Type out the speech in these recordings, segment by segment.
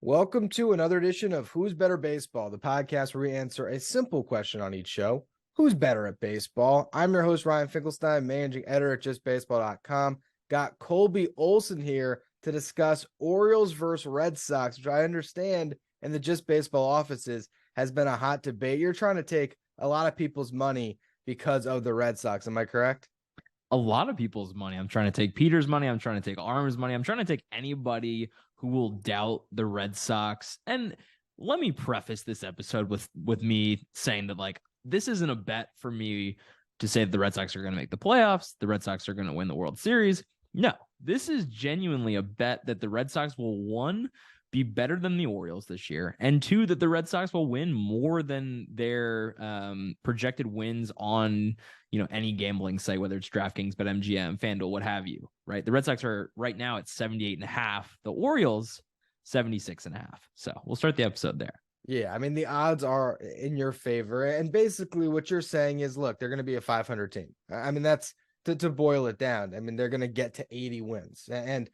Welcome to another edition of Who's Better Baseball, the podcast where we answer a simple question on each show. Who's better at baseball? I'm your host, Ryan Finkelstein, managing editor at justbaseball.com. Got Colby Olson here to discuss Orioles versus Red Sox, which I understand in the Just Baseball offices has been a hot debate. You're trying to take a lot of people's money because of the Red Sox. Am I correct? A lot of people's money. I'm trying to take Peter's money. I'm trying to take Arm's money. I'm trying to take anybody who will doubt the Red Sox. And let me preface this episode with me saying that, like, this isn't a bet for me to say that the Red Sox are going to make the playoffs. The Red Sox are going to win the World Series. No, this is genuinely a bet that the Red Sox will, one, be better than the Orioles this year, and two, that the Red Sox will win more than their projected wins on any gambling site, whether it's DraftKings, BetMGM, FanDuel, what have you, right? The Red Sox are right now at 78.5. The Orioles, 76.5. So we'll start the episode there. Yeah, I mean, the odds are in your favor. And basically what you're saying is, look, they're going to be a 500 team. I mean, that's to boil it down. I mean, they're going to get to 80 wins. And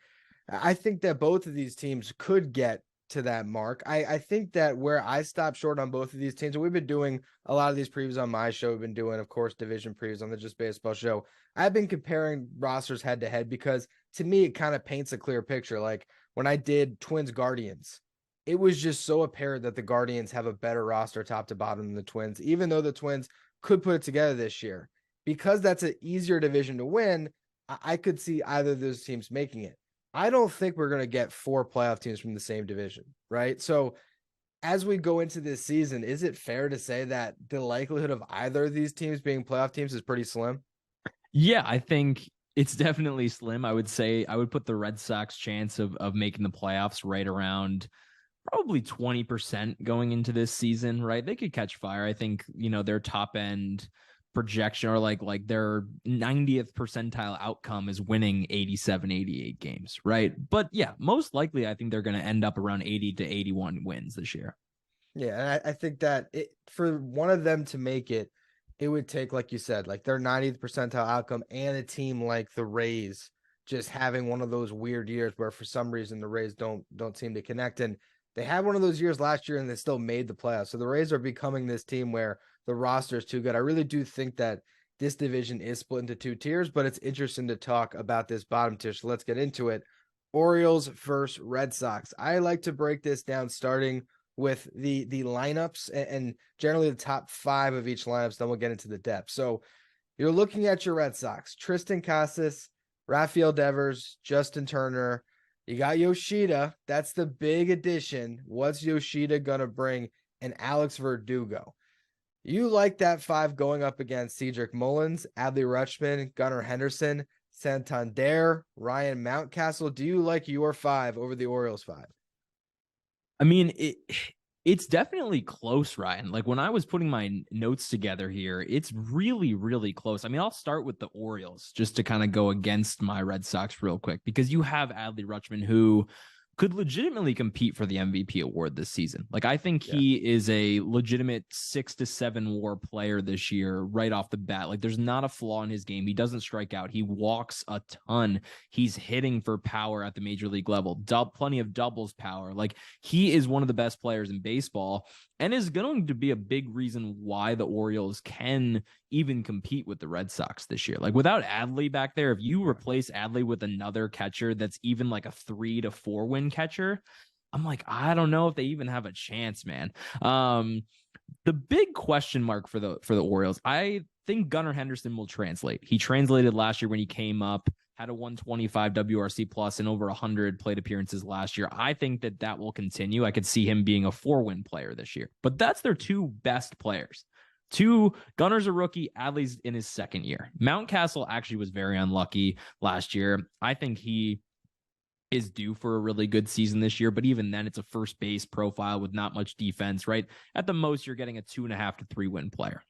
I think that both of these teams could get to that mark. I think that where I stopped short on both of these teams, and we've been doing a lot of these previews on my show. We've been doing, of course, division previews on the Just Baseball show. I've been comparing rosters head to head because to me, it kind of paints a clear picture. Like when I did Twins Guardians, it was just so apparent that the Guardians have a better roster top to bottom than the Twins, even though the Twins could put it together this year. Because that's an easier division to win, I could see either of those teams making it. I don't think we're going to get 4 playoff teams from the same division, right? So as we go into this season, is it fair to say that the likelihood of either of these teams being playoff teams is pretty slim? Yeah, I think it's definitely slim. I would say I would put the Red Sox chance of making the playoffs right around probably 20% going into this season, right? They could catch fire. I think, their top end projection or like their 90th percentile outcome is winning 87, 88 games, right? But yeah, most likely I think they're going to end up around 80 to 81 wins this year. Yeah, and I think that for one of them to make it, it would take, like you said, like their 90th percentile outcome and a team like the Rays just having one of those weird years where for some reason the Rays don't seem to connect. And they had one of those years last year and they still made the playoffs. So the Rays are becoming this team where the roster is too good. I really do think that this division is split into 2 tiers, but it's interesting to talk about this bottom tier. So let's get into it. Orioles versus Red Sox. I like to break this down starting with the lineups and generally the top 5 of each lineups. Then we'll get into the depth. So you're looking at your Red Sox: Tristan Casas, Rafael Devers, Justin Turner. You got Yoshida. That's the big addition. What's Yoshida going to bring? And Alex Verdugo. You like that 5 going up against Cedric Mullins, Adley Rutschman, Gunnar Henderson, Santander, Ryan Mountcastle. Do you like your 5 over the Orioles 5? I mean, it's definitely close, Ryan. Like when I was putting my notes together here, it's really, really close. I mean, I'll start with the Orioles just to kind of go against my Red Sox real quick, because you have Adley Rutschman, who could legitimately compete for the MVP award this season. Like, I think he is a legitimate 6 to 7 WAR player this year right off the bat. Like, there's not a flaw in his game. He doesn't strike out. He walks a ton. He's hitting for power at the major league level. Plenty of doubles power. Like, he is one of the best players in baseball and is going to be a big reason why the Orioles can even compete with the Red Sox this year. Like, without Adley back there, if you replace Adley with another catcher that's even like a 3 to 4 win catcher, I'm like, I don't know if they even have a chance, man. The big question mark for the Orioles, I think Gunnar Henderson will translate. He translated last year when he came up, had a 125 WRC plus and over 100 plate appearances last year. I think that will continue. I could see him being a 4-win player this year, but that's their 2 best players. Gunnar's a rookie. Adley's in his 2nd year. Mountcastle actually was very unlucky last year. I think he is due for a really good season this year, but even then, it's a first base profile with not much defense, right? At the most, you're getting a 2.5 to 3 win player,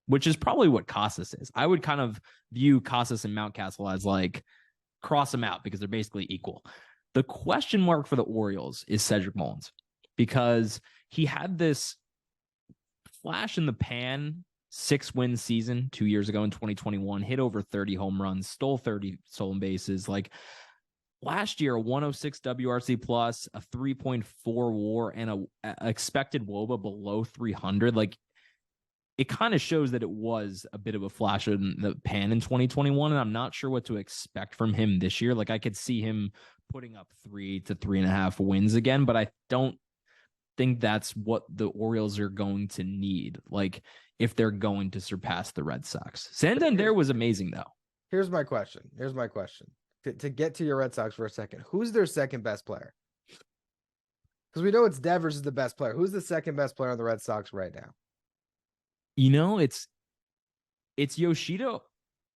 which is probably what Casas is. I would kind of view Casas and Mountcastle as like cross them out because they're basically equal. The question mark for the Orioles is Cedric Mullins, because he had this flash in the pan 6-win season 2 years ago in 2021, hit over 30 home runs, stole 30 stolen bases. Like, last year, a 106 WRC plus, a 3.4 WAR, and a expected WOBA below 300. Like, it kind of shows that it was a bit of a flash in the pan in 2021, and I'm not sure what to expect from him this year. Like, I could see him putting up 3 to 3.5 wins again, but I don't think that's what the Orioles are going to need. Like, if they're going to surpass the Red Sox. Santander was amazing, though. Here's my question. To get to your Red Sox for a second, who's their second best player? Because we know it's Devers is the best player. Who's the second best player on the Red Sox right now? You know, it's Yoshida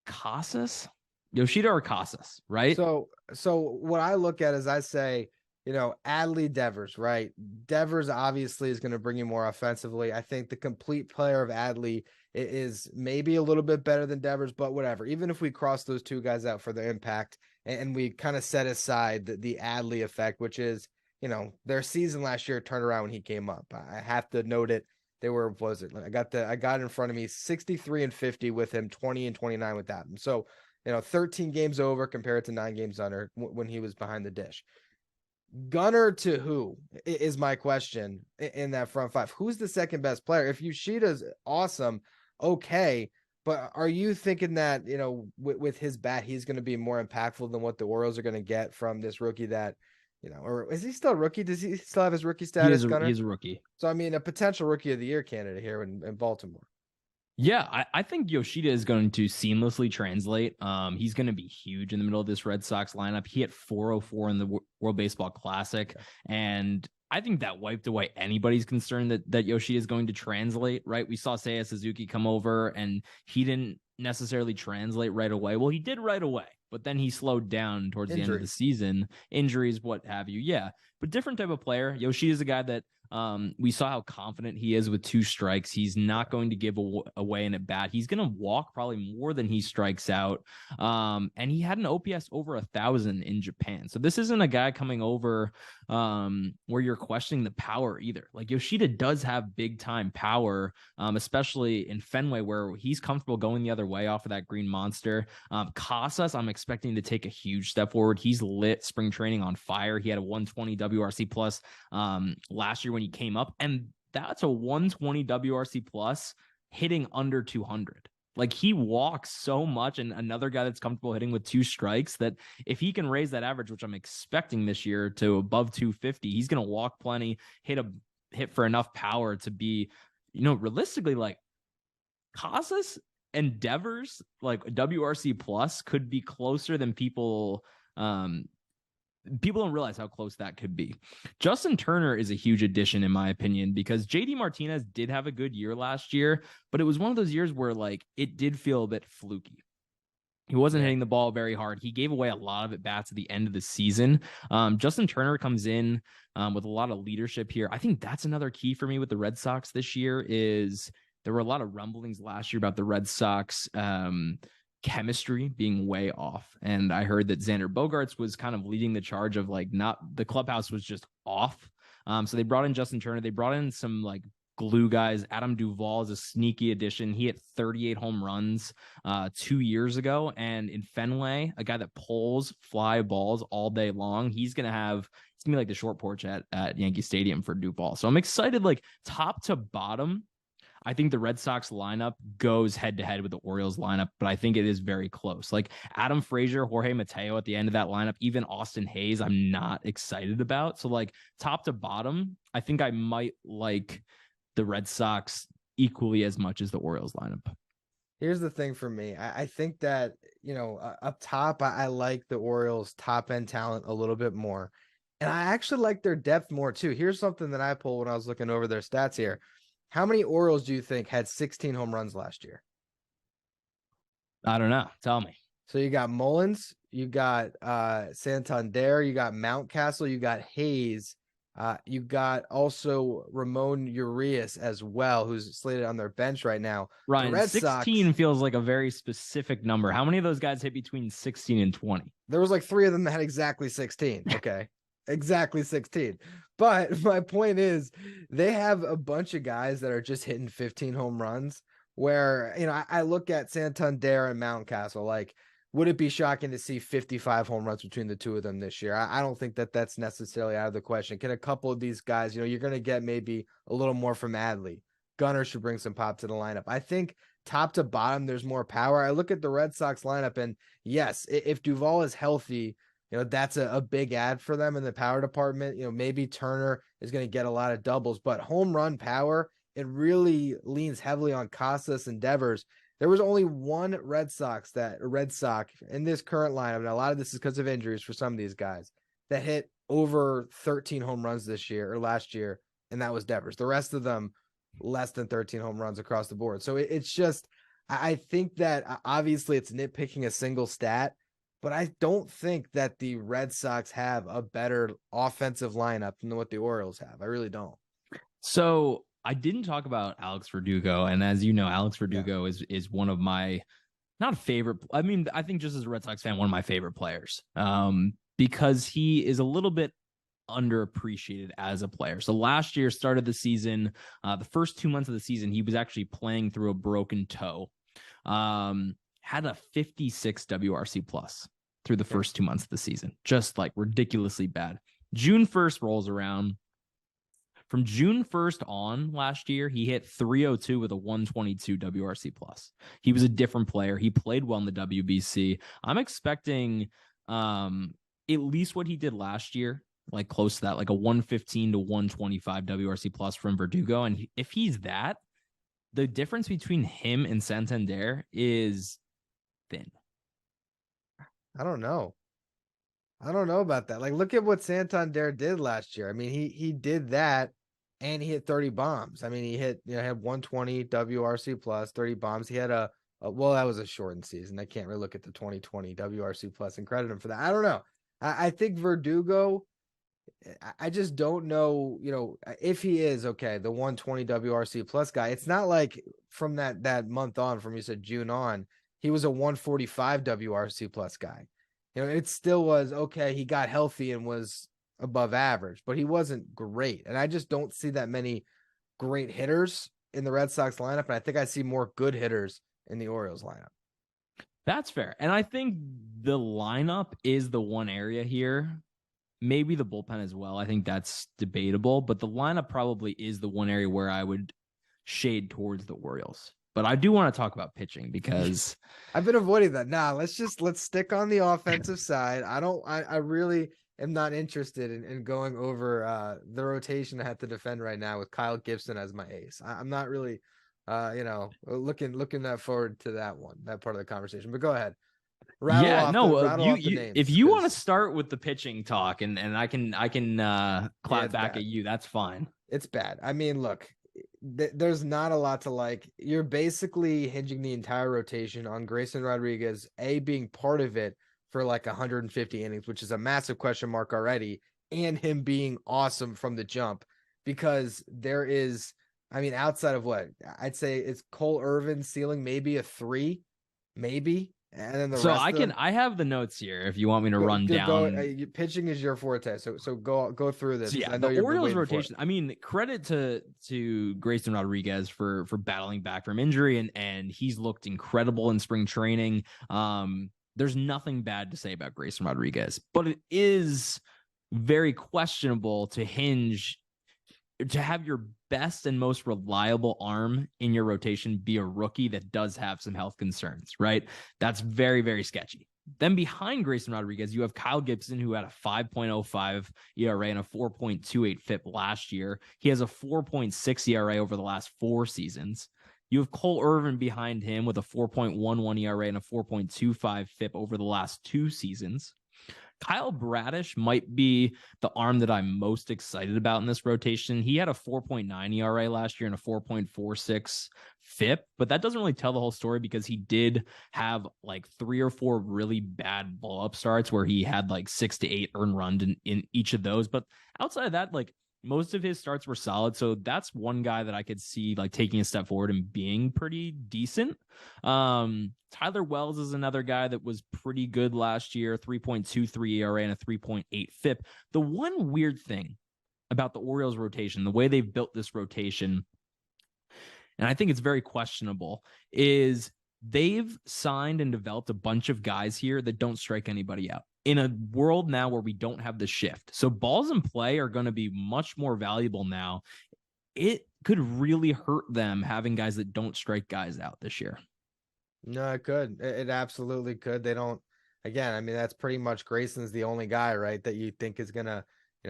Casas. Yoshida or Casas, right? So what I look at is I say, Adley Devers, right? Devers obviously is going to bring you more offensively. I think the complete player of Adley is maybe a little bit better than Devers, but whatever. Even if we cross those two guys out for the impact and we kind of set aside the Adley effect, which is, their season last year turned around when he came up. I have to note it. They were, what was it? I got it in front of me, 63-50 with him, 20-29 with that. So, 13 games over compared to 9 games under when he was behind the dish. Gunner to who is my question in that front five? Who's the second best player? If Yoshida's awesome, okay. But are you thinking that, with his bat, he's going to be more impactful than what the Orioles are going to get from this rookie that, or is he still a rookie? Does he still have his rookie status? He's a rookie. So, I mean, a potential rookie of the year candidate here in Baltimore. Yeah, I think Yoshida is going to seamlessly translate. He's going to be huge in the middle of this Red Sox lineup. He hit 404 in the World Baseball Classic, and I think that wiped away anybody's concern that Yoshida is going to translate, right? We saw Seiya Suzuki come over, and he didn't necessarily translate right away. Well, he did right away, but then he slowed down towards the end of the season. Injuries, what have you. Yeah, but different type of player. Yoshida is a guy that we saw how confident he is with 2 strikes. He's not going to give away an at bat. He's going to walk probably more than he strikes out. And he had an OPS over 1,000 in Japan. So this isn't a guy coming over where you're questioning the power either. Like, Yoshida does have big time power, especially in Fenway where he's comfortable going the other way off of that green monster. Casas, I'm expecting to take a huge step forward. He's lit spring training on fire. He had a 120 WRC plus last year when he came up, and that's a 120 WRC plus hitting under 200. Like, he walks so much, and another guy that's comfortable hitting with 2 strikes, that if he can raise that average, which I'm expecting this year, to above 250, he's going to walk plenty, hit for enough power to be, realistically, like, Casas and Devers, like WRC plus, could be closer than people don't realize how close that could be. Justin Turner is a huge addition, in my opinion, because JD Martinez did have a good year last year, but it was one of those years where, like, it did feel a bit fluky. He wasn't hitting the ball very hard. He gave away a lot of at bats at the end of the season. Justin Turner comes in with a lot of leadership here. I think that's another key for me with the Red Sox this year. Is there were a lot of rumblings last year about the Red Sox chemistry being way off. And I heard that Xander Bogaerts was kind of leading the charge of, like, not the clubhouse was just off. So they brought in Justin Turner. They brought in some, like, glue guys. Adam Duvall is a sneaky addition. He hit 38 home runs 2 years ago. And in Fenway, a guy that pulls fly balls all day long, it's going to be like the short porch at Yankee Stadium for Duvall. So I'm excited, like, top to bottom. I think the Red Sox lineup goes head to head with the Orioles lineup, but I think it is very close. Like, Adam Frazier, Jorge Mateo at the end of that lineup, even Austin Hayes, I'm not excited about. So, like, top to bottom, I think I might like the Red Sox equally as much as the Orioles lineup. Here's the thing for me. I think that, up top, I like the Orioles top end talent a little bit more. And I actually like their depth more too. Here's something that I pulled when I was looking over their stats here. How many Orioles do you think had 16 home runs last year? I don't know. Tell me. So you got Mullins, you got Santander, you got Mountcastle, you got Hayes, you got also Ramon Urias as well, who's slated on their bench right now. Ryan, Red 16 Sox, feels like a very specific number. How many of those guys hit between 16 and 20? There was like 3 of them that had exactly 16. Okay. Exactly 16. But my point is, they have a bunch of guys that are just hitting 15 home runs where, I look at Santander and Mountcastle, like, would it be shocking to see 55 home runs between the two of them this year? I don't think that that's necessarily out of the question. Can a couple of these guys, you're going to get maybe a little more from Adley. Gunnar should bring some pop to the lineup. I think top to bottom, there's more power. I look at the Red Sox lineup, and yes, if Duvall is healthy, that's a big add for them in the power department. Maybe Turner is going to get a lot of doubles, but home run power, it really leans heavily on Casas and Devers. There was only one Red Sox in this current lineup, and a lot of this is because of injuries for some of these guys, that hit over 13 home runs this year or last year, and that was Devers. The rest of them, less than 13 home runs across the board. So it's just, I think that obviously it's nitpicking a single stat, but I don't think that the Red Sox have a better offensive lineup than what the Orioles have. I really don't. So I didn't talk about Alex Verdugo, and as you know, Alex Verdugo is one of my not favorite. I mean, I think just as a Red Sox fan, one of my favorite players, because he is a little bit underappreciated as a player. So last year, started the season, the first 2 months of the season, he was actually playing through a broken toe. Had a 56 WRC plus through the first 2 months of the season, just like ridiculously bad. June 1st rolls around. From June 1st on last year, he hit 302 with a 122 WRC plus. He was a different player. He played well in the WBC. I'm expecting at least what he did last year, like close to that, like a 115 to 125 WRC plus from Verdugo. And if he's that, the difference between him and Santander is thin. I don't know about that. Like, look at what Santander did last year. I mean, he did that, and he hit 30 bombs. I mean, he had 120 WRC plus, 30 bombs. He had well, that was a shortened season. I can't really look at the 2020 WRC plus and credit him for that. I don't know. I think Verdugo, I just don't know, if he is okay, the 120 WRC plus guy. It's not like from that month on, from you said June on, he was a 145 WRC plus guy. It still was okay. He got healthy and was above average, but he wasn't great. And I just don't see that many great hitters in the Red Sox lineup. And I think I see more good hitters in the Orioles lineup. That's fair. And I think the lineup is the one area here. Maybe the bullpen as well. I think that's debatable, but the lineup probably is the one area where I would shade towards the Orioles. But I do want to talk about pitching because I've been avoiding that. Let's stick on the offensive side. I really am not interested in going over the rotation I have to defend right now with Kyle Gibson as my ace. I'm not really looking that forward to that part of the conversation. But go ahead. If you want to start with the pitching talk and I can clap back at you, that's fine. It's bad. I mean, look, there's not a lot to like. You're basically hinging the entire rotation on Grayson Rodriguez, being part of it for like 150 innings, which is a massive question mark already, and him being awesome from the jump, because there is, I mean, outside of what I'd say it's Cole Irvin ceiling, maybe a 3, maybe. And then I have the notes here if you want me to run down. Pitching is your forte, so go through this. So yeah, the Orioles rotation. I mean, credit to Grayson Rodriguez for battling back from injury, and he's looked incredible in spring training. There's nothing bad to say about Grayson Rodriguez, but it is very questionable to have your best and most reliable arm in your rotation be a rookie that does have some health concerns, right? That's very, very sketchy. Then behind Grayson Rodriguez, you have Kyle Gibson, who had a 5.05 ERA and a 4.28 FIP last year. He has a 4.6 ERA over the last 4 seasons. You have Cole Irvin behind him with a 4.11 ERA and a 4.25 FIP over the last 2 seasons. Kyle Bradish might be the arm that I'm most excited about in this rotation. He had a 4.9 ERA last year and a 4.46 FIP, but that doesn't really tell the whole story because he did have like 3 or 4 really bad blow-up starts where he had like 6 to 8 earned runs in each of those. But outside of that, like most of his starts were solid. So that's one guy that I could see like taking a step forward and being pretty decent. Tyler Wells is another guy that was pretty good last year, 3.23 ERA and a 3.8 FIP. The one weird thing about the Orioles rotation, the way they've built this rotation, and I think it's very questionable, is they've signed and developed a bunch of guys here that don't strike anybody out in a world now where we don't have the shift. So balls in play are going to be much more valuable now. It could really hurt them having guys that don't strike guys out this year. No, it could. It absolutely could. They don't, again, I mean, that's pretty much Grayson's the only guy, right, that you think is going to,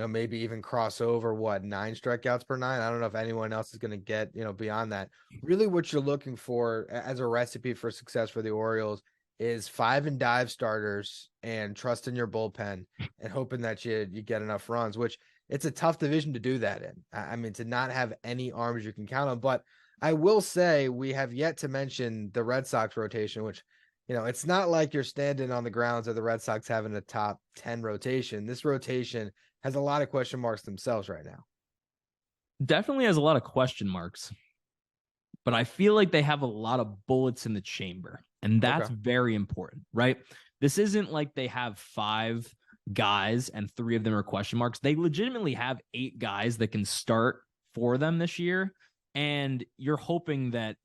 maybe even cross over 9 strikeouts per nine. I don't know if anyone else is going to get, beyond that. Really, what you're looking for as a recipe for success for the Orioles is 5 and dive starters and trust in your bullpen and hoping that you get enough runs, which it's a tough division to do that in. I mean, to not have any arms you can count on, but I will say we have yet to mention the Red Sox rotation, which, it's not like you're standing on the grounds of the Red Sox having a top 10 rotation. This rotation has a lot of question marks themselves right now. Definitely has a lot of question marks, but I feel like they have a lot of bullets in the chamber, and that's very important, right? This isn't like they have 5 guys and 3 of them are question marks. They legitimately have 8 guys that can start for them this year. And you're hoping that,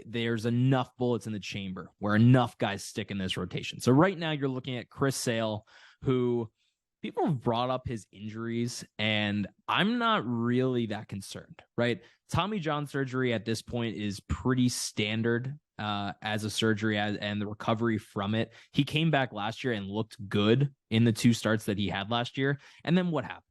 there's enough bullets in the chamber where enough guys stick in this rotation. So right now you're looking at Chris Sale, who people have brought up his injuries, and I'm not really that concerned, right? Tommy John surgery at this point is pretty standard as a surgery and the recovery from it. He came back last year and looked good in the 2 starts that he had last year. And then what happens?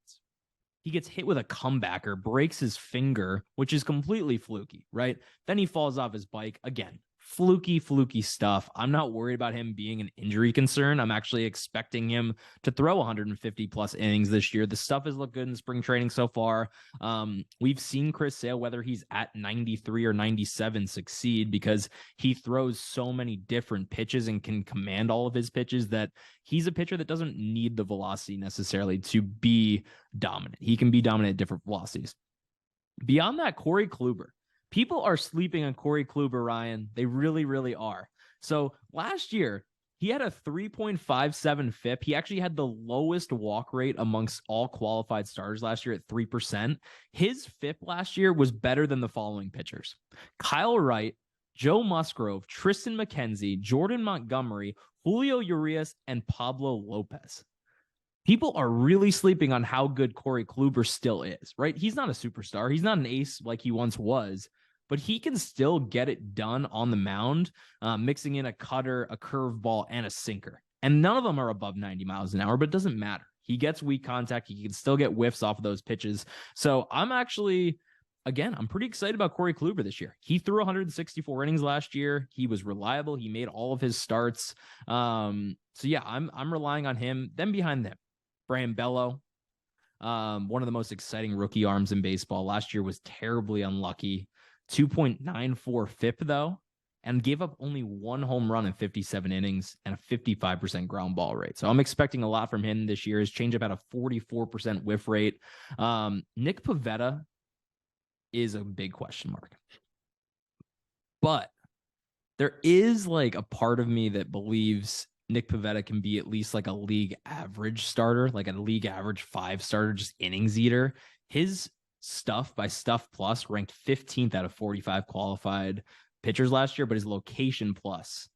He gets hit with a comebacker, breaks his finger, which is completely fluky, right? Then he falls off his bike. Again, fluky stuff. I'm not worried about him being an injury concern. I'm actually expecting him to throw 150 plus innings this year. The stuff has looked good in spring training so far. We've seen Chris Sale, whether he's at 93 or 97, succeed because he throws so many different pitches and can command all of his pitches that he's a pitcher that doesn't need the velocity necessarily to be dominant. He can be dominant at different velocities. Beyond that, Corey Kluber. People are sleeping on Corey Kluber, Ryan. They really, really are. So last year, he had a 3.57 FIP. He actually had the lowest walk rate amongst all qualified starters last year at 3%. His FIP last year was better than the following pitchers: Kyle Wright, Joe Musgrove, Tristan McKenzie, Jordan Montgomery, Julio Urias, and Pablo Lopez. People are really sleeping on how good Corey Kluber still is, right? He's not a superstar. He's not an ace like he once was, but he can still get it done on the mound, mixing in a cutter, a curveball, and a sinker. And none of them are above 90 miles an hour, but it doesn't matter. He gets weak contact. He can still get whiffs off of those pitches. So I'm actually, again, I'm pretty excited about Corey Kluber this year. He threw 164 innings last year. He was reliable. He made all of his starts. So yeah, I'm relying on him. Then behind them, Brian Bello, one of the most exciting rookie arms in baseball. Last year was terribly unlucky. 2.94 FIP, though, and gave up only 1 home run in 57 innings and a 55% ground ball rate. So I'm expecting a lot from him this year. His changeup had a 44% whiff rate. Nick Pivetta is a big question mark. But there is like a part of me that believes Nick Pivetta can be at least like a league average starter, like a league average 5 starter, just innings eater. His stuff by Stuff Plus ranked 15th out of 45 qualified pitchers last year, but his location plus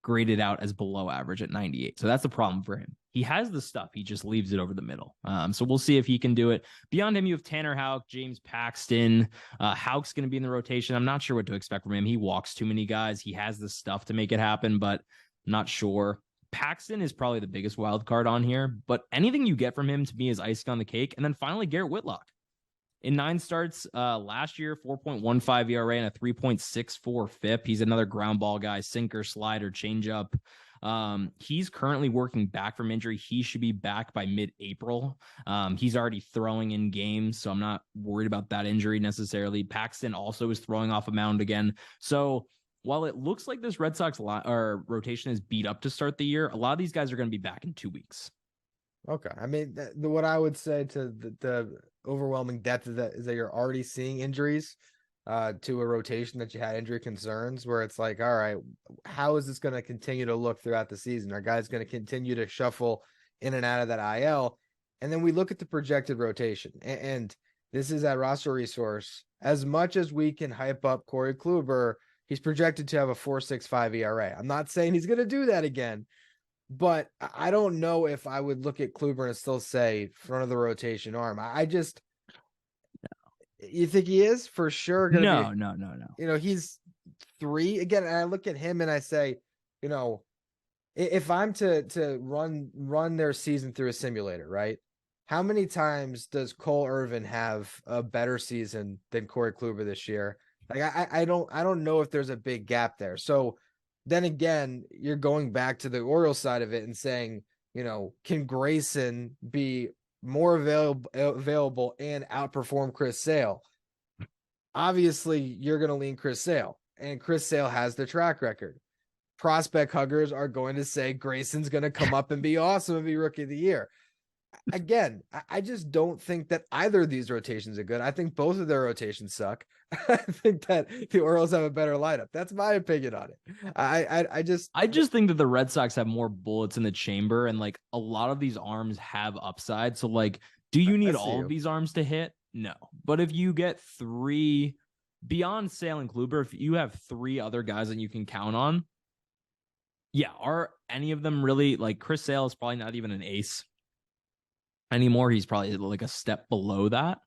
graded out as below average at 98. So that's the problem for him. He has the stuff. He just leaves it over the middle. So we'll see if he can do it. Beyond him, you have Tanner Houck, James Paxton. Houck's going to be in the rotation. I'm not sure what to expect from him. He walks too many guys. He has the stuff to make it happen, but I'm not sure. Paxton is probably the biggest wild card on here, but anything you get from him to me is icing on the cake. And then finally, Garrett Whitlock. In 9 starts last year, 4.15 ERA and a 3.64 FIP. He's another ground ball guy, sinker, slider, changeup. He's currently working back from injury. He should be back by mid-April. He's already throwing in games, so I'm not worried about that injury necessarily. Paxton also is throwing off a mound again. So while it looks like this Red Sox rotation is beat up to start the year, a lot of these guys are going to be back in 2 weeks. Okay. I mean, what I would say to the overwhelming depth of that is that you're already seeing injuries to a rotation that you had injury concerns, where it's like, all right, how is this going to continue to look throughout the season? Are guys going to continue to shuffle in and out of that IL? And then we look at the projected rotation, and this is at Roster Resource. As much as we can hype up Corey Kluber, He's projected to have a 4.65 ERA. I'm not saying he's going to do that again, but I don't know if I would look at Kluber and still say front of the rotation arm. I just, you think he is for sure going to be? No. He's 3 again. And I look at him and I say, you know, if I'm to run their season through a simulator, right? How many times does Cole Irvin have a better season than Corey Kluber this year? Like I don't know if there's a big gap there. So then again, you're going back to the Orioles side of it and saying, can Grayson be more available and outperform Chris Sale? Obviously, you're going to lean Chris Sale, and Chris Sale has the track record. Prospect huggers are going to say Grayson's going to come up and be awesome and be rookie of the year. Again, I just don't think that either of these rotations are good. I think both of their rotations suck. I think that the Orioles have a better lineup. That's my opinion on it. I just think that the Red Sox have more bullets in the chamber, and like a lot of these arms have upside. So like, do you need all of these arms to hit? No. But if you get 3 beyond Sale and Kluber, if you have 3 other guys that you can count on, yeah, are any of them really, like Chris Sale is probably not even an ace anymore. He's probably like a step below that.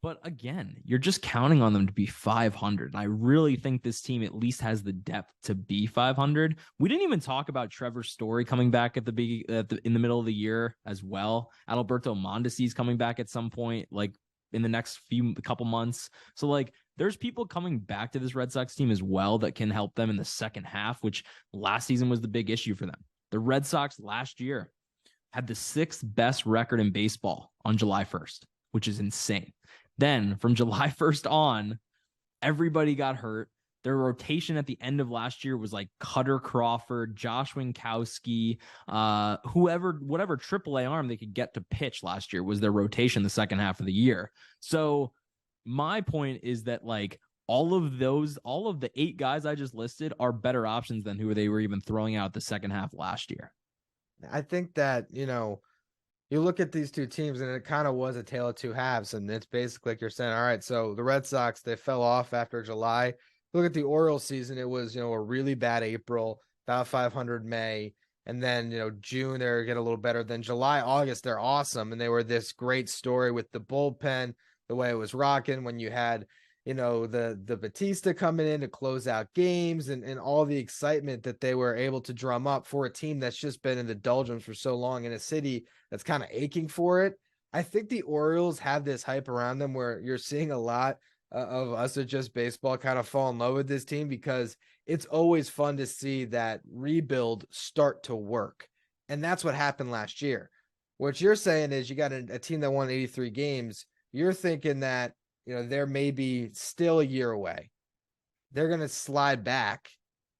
But again, you're just counting on them to be 500. And I really think this team at least has the depth to be 500. We didn't even talk about Trevor Story coming back in the middle of the year as well. Adalberto Mondesi's coming back at some point, like in the next couple months. So like, there's people coming back to this Red Sox team as well that can help them in the second half, which last season was the big issue for them. The Red Sox last year had the 6th best record in baseball on July 1st, which is insane. Then from July 1st on, everybody got hurt. Their rotation at the end of last year was like Cutter Crawford, Josh Winkowski, whatever AAA arm they could get to pitch last year was their rotation the second half of the year. So my point is that like all of the 8 guys I just listed are better options than who they were even throwing out the second half last year. I think that, you look at these two teams and it kind of was a tale of two halves. And it's basically like you're saying, all right, so the Red Sox, they fell off after July. Look at the Orioles season. It was, a really bad April, about 500 May. And then, June, they're getting a little better. Then July, August, they're awesome. And they were this great story with the bullpen, the way it was rocking when you had, the Batista coming in to close out games and all the excitement that they were able to drum up for a team that's just been in the doldrums for so long in a city that's kind of aching for it. I think the Orioles have this hype around them where you're seeing a lot of us at Just Baseball kind of fall in love with this team because it's always fun to see that rebuild start to work. And that's what happened last year. What you're saying is you got a team that won 83 games. You're thinking that, they're maybe still a year away. They're going to slide back.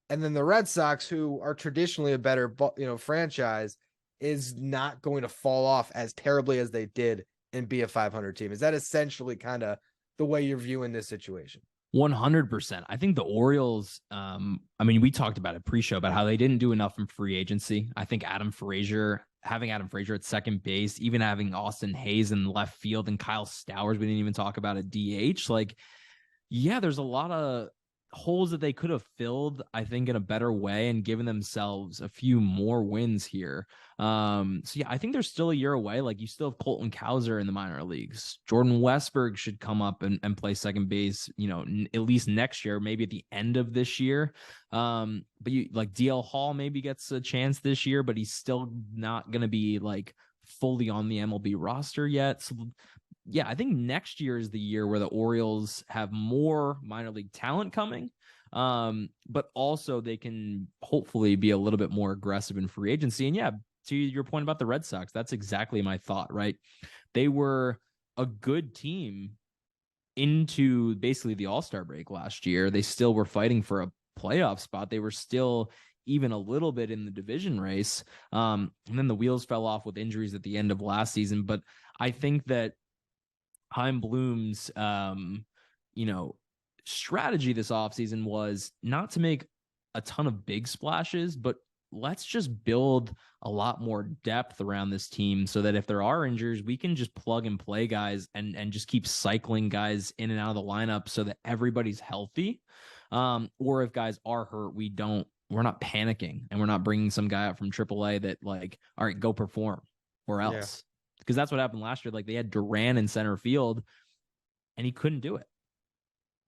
And then the Red Sox, who are traditionally a better, franchise, is not going to fall off as terribly as they did and be a 500 team. Is that essentially kind of the way you're viewing this situation? 100%. I think the Orioles, we talked about it pre-show about how they didn't do enough in free agency. I think having Adam Frazier at second base, even having Austin Hayes in left field and Kyle Stowers, we didn't even talk about at DH. Like, yeah, there's a lot of holes that they could have filled, I think, in a better way and given themselves a few more wins here. So yeah, I think they're still a year away. Like, you still have Colton Cowser in the minor leagues. Jordan Westberg should come up and play second base, at least next year, maybe at the end of this year. But you like DL Hall maybe gets a chance this year, but he's still not going to be like fully on the MLB roster yet. So yeah, I think next year is the year where the Orioles have more minor league talent coming, but also they can hopefully be a little bit more aggressive in free agency. And yeah, to your point about the Red Sox, that's exactly my thought, right? They were a good team into basically the All-Star break last year. They still were fighting for a playoff spot. They were still even a little bit in the division race. And then the wheels fell off with injuries at the end of last season. But I think that Chaim Bloom's, strategy this offseason was not to make a ton of big splashes, but let's just build a lot more depth around this team so that if there are injuries, we can just plug and play guys and just keep cycling guys in and out of the lineup so that everybody's healthy. Or if guys are hurt, we're not panicking and we're not bringing some guy out from AAA that like, all right, go perform or Yeah. else. Because that's what happened last year. Like they had Duran in center field and he couldn't do it.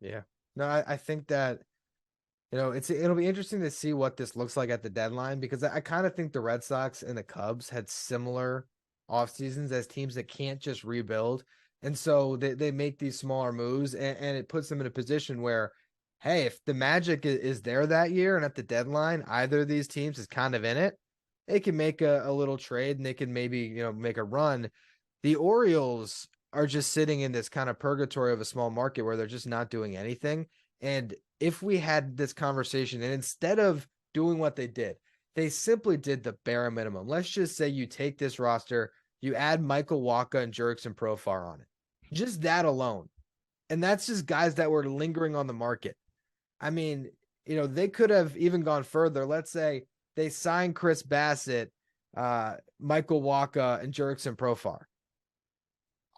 Yeah. No, I think that, it'll be interesting to see what this looks like at the deadline, because I kind of think the Red Sox and the Cubs had similar off seasons as teams that can't just rebuild. And so they make these smaller moves, and it puts them in a position where, hey, if the magic is there that year and at the deadline, either of these teams is kind of in it, they can make a little trade and they can maybe, make a run. The Orioles are just sitting in this kind of purgatory of a small market where they're just not doing anything. And if we had this conversation and instead of doing what they did, they simply did the bare minimum. Let's just say you take this roster, you add Michael Wacha and Jurickson Profar on it. Just that alone. And that's just guys that were lingering on the market. I mean, they could have even gone further. Let's say they signed Chris Bassett, Michael Wacha, and Jurickson Profar.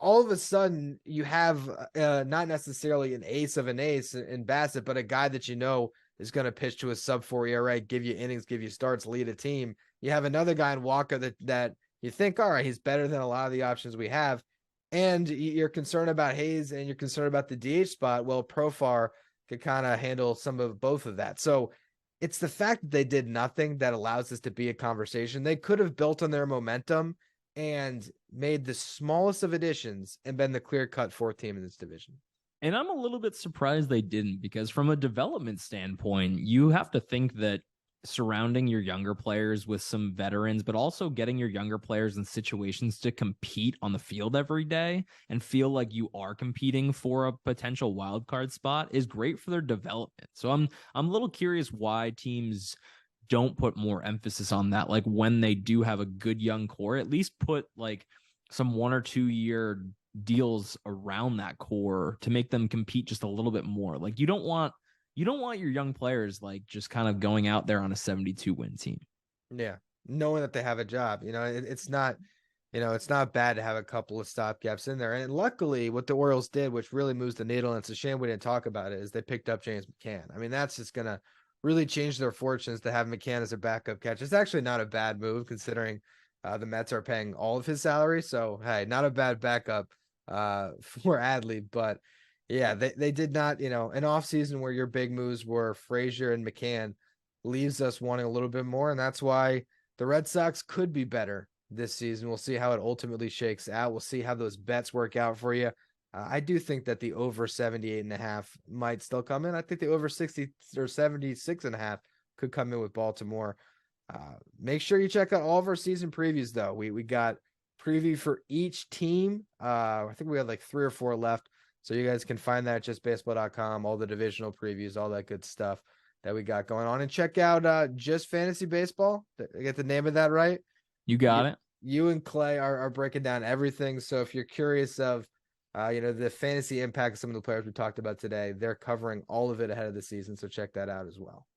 All of a sudden you have not necessarily an ace of an ace in Bassett, but a guy that is going to pitch to a sub-4 ERA, give you innings, give you starts, lead a team. You have another guy in Wacha that you think, all right, he's better than a lot of the options we have. And you're concerned about Hayes and you're concerned about the DH spot. Well, Profar could kind of handle some of both of that. So it's the fact that they did nothing that allows this to be a conversation. They could have built on their momentum and made the smallest of additions and been the clear-cut fourth team in this division. And I'm a little bit surprised they didn't, because from a development standpoint, you have to think that surrounding your younger players with some veterans, but also getting your younger players in situations to compete on the field every day and feel like you are competing for a potential wild card spot is great for their development. So I'm a little curious why teams don't put more emphasis on that. Like when they do have a good young core, at least put like some 1 or 2 year deals around that core to make them compete just a little bit more. Like you don't want your young players like just kind of going out there on a 72 win team. Yeah. Knowing that they have a job, it's not, it's not bad to have a couple of stopgaps in there. And luckily what the Orioles did, which really moves the needle, and it's a shame we didn't talk about it, is they picked up James McCann. I mean, that's just going to really change their fortunes to have McCann as a backup catcher. It's actually not a bad move considering the Mets are paying all of his salary. So, hey, not a bad backup for Adley. But yeah, they did not, an offseason where your big moves were Frazier and McCann leaves us wanting a little bit more. And that's why the Red Sox could be better this season. We'll see how it ultimately shakes out. We'll see how those bets work out for you. I do think that the over 78.5 might still come in. I think the over 60 or 76.5 could come in with Baltimore. Make sure you check out all of our season previews, though. We got preview for each team. I think we have like 3 or 4 left. So you guys can find that at justbaseball.com, all the divisional previews, all that good stuff that we got going on. And check out Just Fantasy Baseball. I get the name of that right? You got it. You and Clay are breaking down everything. So if you're curious of the fantasy impact of some of the players we talked about today, they're covering all of it ahead of the season. So check that out as well.